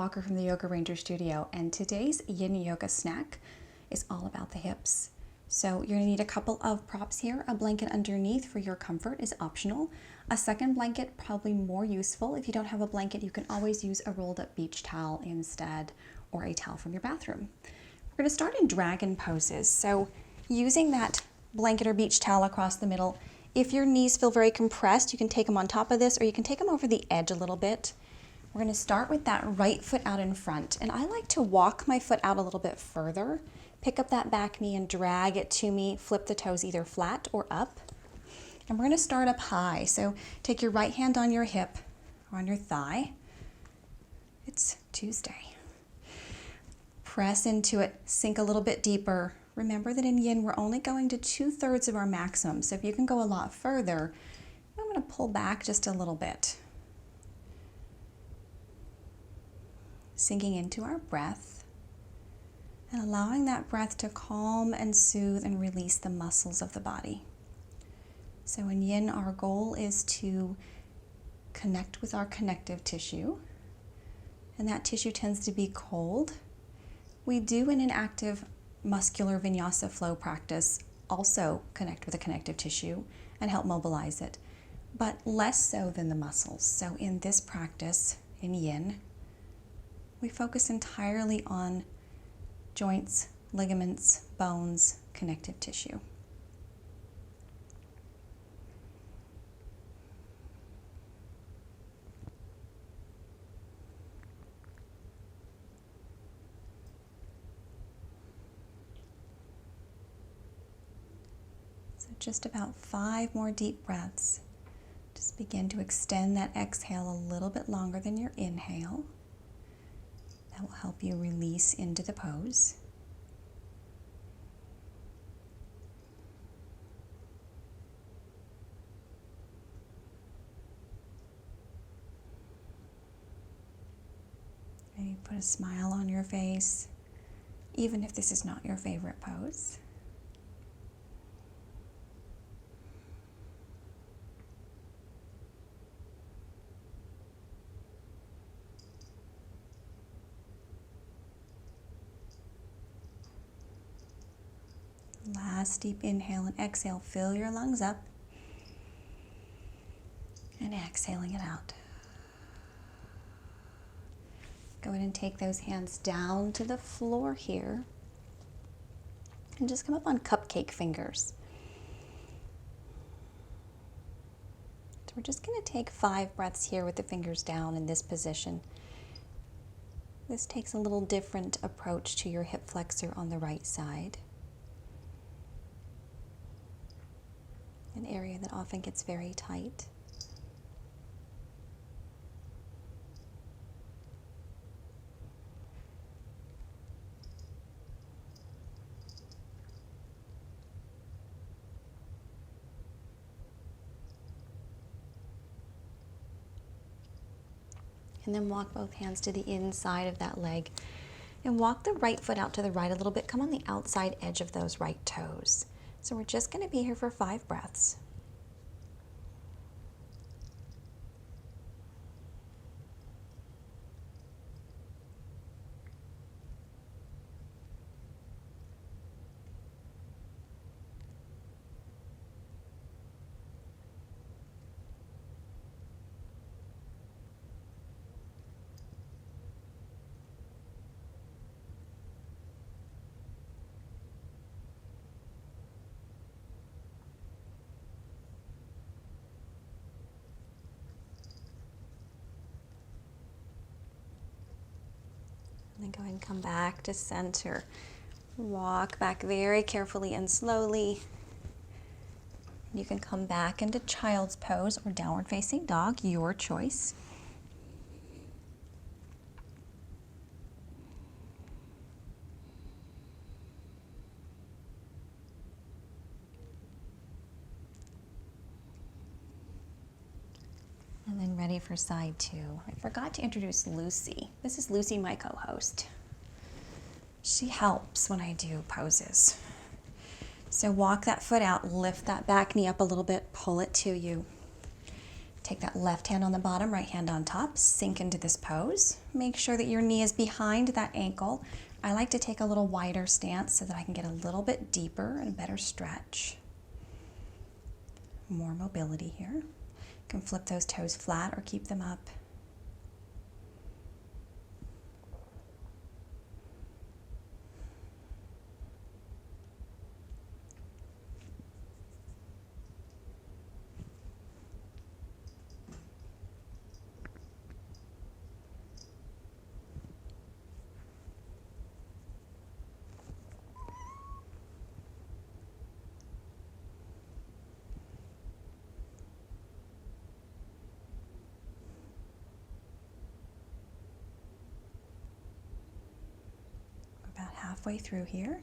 Walker from the Yoga Ranger Studio, and today's Yin Yoga Snack is all about the hips. So you're going to need a couple of props here. A blanket underneath for your comfort is optional. A second blanket, probably more useful. If you don't have a blanket, you can always use a rolled up beach towel instead, or a towel from your bathroom. We're going to start in dragon poses. So using that blanket or beach towel across the middle, if your knees feel very compressed, you can take them on top of this, or you can take them over the edge a little bit. We're going to start with that right foot out in front, and I like to walk my foot out a little bit further, pick up that back knee and drag it to me, flip the toes either flat or up. And we're going to start up high. So take your right hand on your hip or on your thigh. It's Tuesday. Press into it, sink a little bit deeper. Remember that in Yin, we're only going to 2/3 of our maximum. So if you can go a lot further, I'm going to pull back just a little bit. Sinking into our breath and allowing that breath to calm and soothe and release the muscles of the body. So in Yin, our goal is to connect with our connective tissue, and that tissue tends to be cold. We do in an active muscular vinyasa flow practice also connect with the connective tissue and help mobilize it, but less so than the muscles. So in this practice, in Yin, we focus entirely on joints, ligaments, bones, connective tissue. So just about 5 more deep breaths. Just begin to extend that exhale a little bit longer than your inhale. That will help you release into the pose. Maybe put a smile on your face, even if this is not your favorite pose. Last deep inhale and exhale. Fill your lungs up. And exhaling it out. Go ahead and take those hands down to the floor here. And just come up on cupcake fingers. So we're just going to take 5 breaths here with the fingers down in this position. This takes a little different approach to your hip flexor on the right side. An area that often gets very tight. And then walk both hands to the inside of that leg and walk the right foot out to the right a little bit. Come on the outside edge of those right toes. So we're just going to be here for 5 breaths. And then go ahead and come back to center. Walk back very carefully and slowly. You can come back into child's pose or downward facing dog, your choice. And then ready for side 2. I forgot to introduce Lucy. This is Lucy, my co-host. She helps when I do poses. So walk that foot out, lift that back knee up a little bit, pull it to you. Take that left hand on the bottom, right hand on top, sink into this pose. Make sure that your knee is behind that ankle. I like to take a little wider stance so that I can get a little bit deeper and a better stretch. More mobility here. You can flip those toes flat or keep them up. About halfway through here.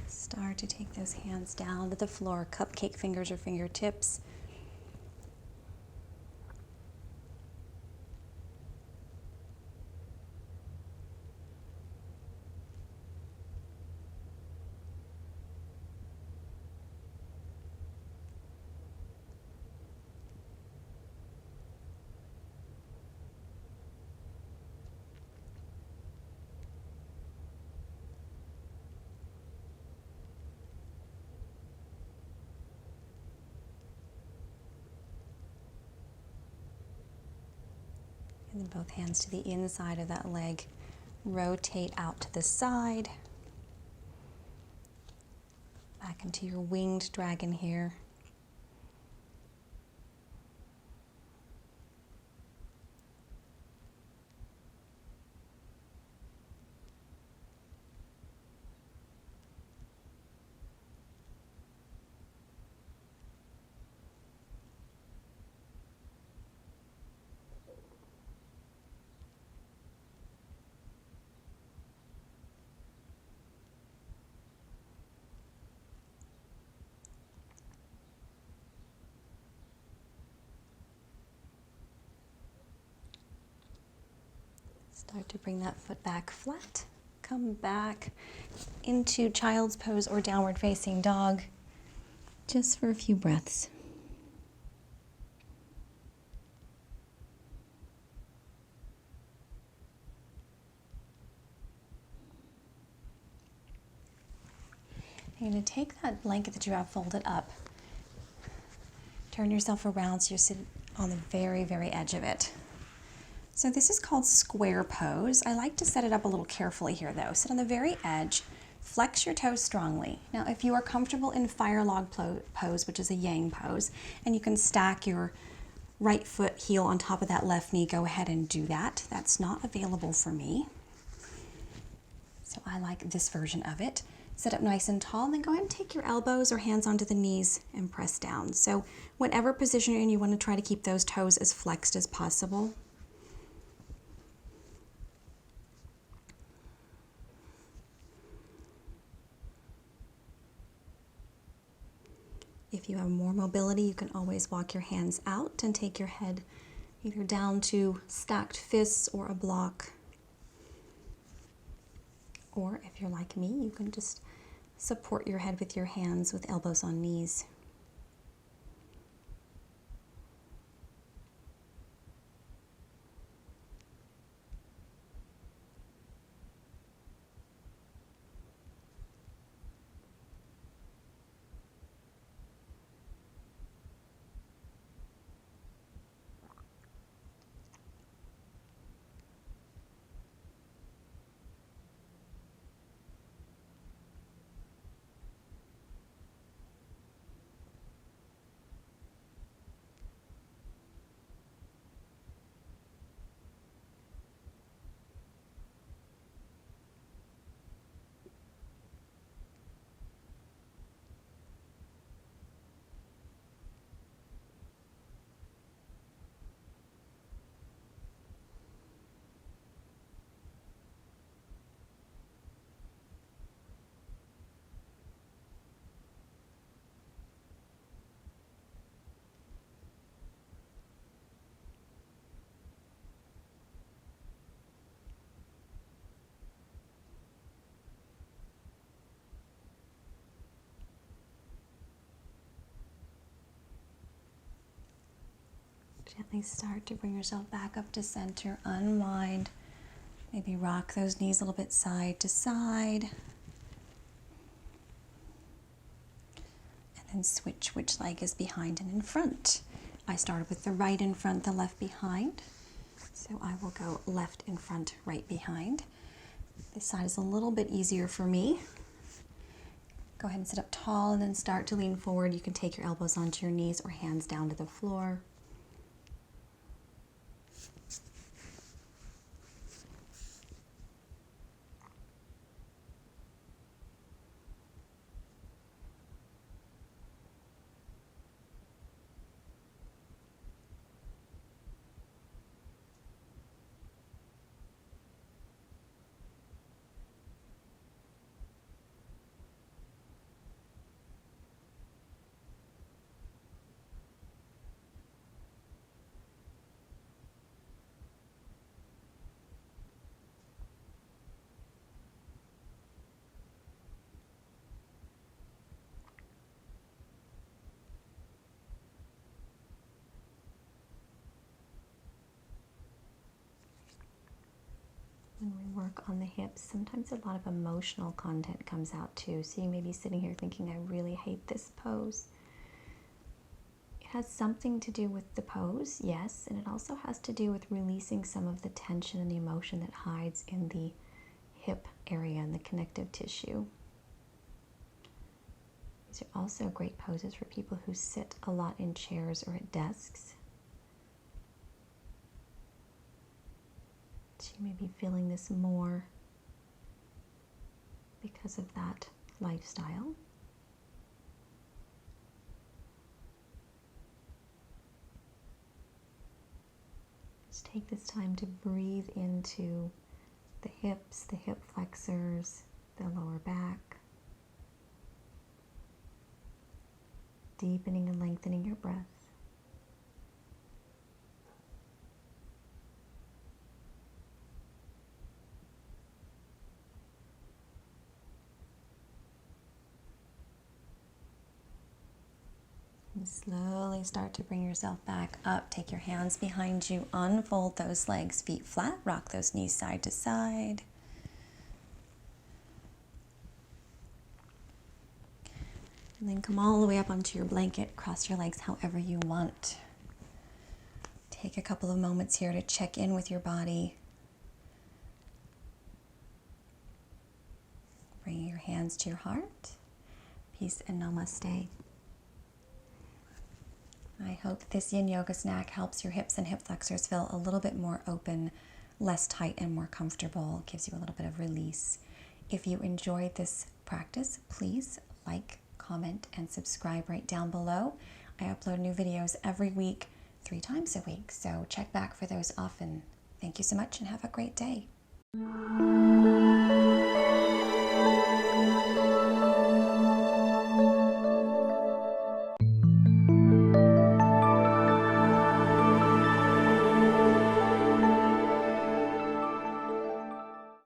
Start to take those hands down to the floor, cupcake fingers or fingertips. And then both hands to the inside of that leg. Rotate out to the side. Back into your winged dragon here. Start to bring that foot back flat. Come back into child's pose or downward facing dog, just for a few breaths. You're going to take that blanket that you have folded up, turn yourself around so you're sitting on the very, very edge of it. So this is called square pose. I like to set it up a little carefully here though. Sit on the very edge, flex your toes strongly. Now if you are comfortable in fire log pose, which is a yang pose, and you can stack your right foot heel on top of that left knee, go ahead and do that. That's not available for me. So I like this version of it. Sit up nice and tall, and then go ahead and take your elbows or hands onto the knees and press down. So whatever position you're in, you want to try to keep those toes as flexed as possible. If you have more mobility, you can always walk your hands out and take your head either down to stacked fists or a block. Or if you're like me, you can just support your head with your hands with elbows on knees. Gently start to bring yourself back up to center, unwind. Maybe rock those knees a little bit side to side. And then switch which leg is behind and in front. I started with the right in front, the left behind. So I will go left in front, right behind. This side is a little bit easier for me. Go ahead and sit up tall and then start to lean forward. You can take your elbows onto your knees or hands down to the floor. When we work on the hips, sometimes a lot of emotional content comes out too. So you may be sitting here thinking, I really hate this pose. It has something to do with the pose, yes, and it also has to do with releasing some of the tension and the emotion that hides in the hip area and the connective tissue. These are also great poses for people who sit a lot in chairs or at desks. So you may be feeling this more because of that lifestyle. Just take this time to breathe into the hips, the hip flexors, the lower back. Deepening and lengthening your breath. And slowly start to bring yourself back up. Take your hands behind you, unfold those legs, feet flat, rock those knees side to side. And then come all the way up onto your blanket, cross your legs however you want. Take a couple of moments here to check in with your body. Bring your hands to your heart. Peace and namaste. I hope this Yin Yoga Snack helps your hips and hip flexors feel a little bit more open, less tight and more comfortable, gives you a little bit of release. If you enjoyed this practice, please like, comment, and subscribe right down below. I upload new videos every week, 3 times a week, so check back for those often. Thank you so much and have a great day.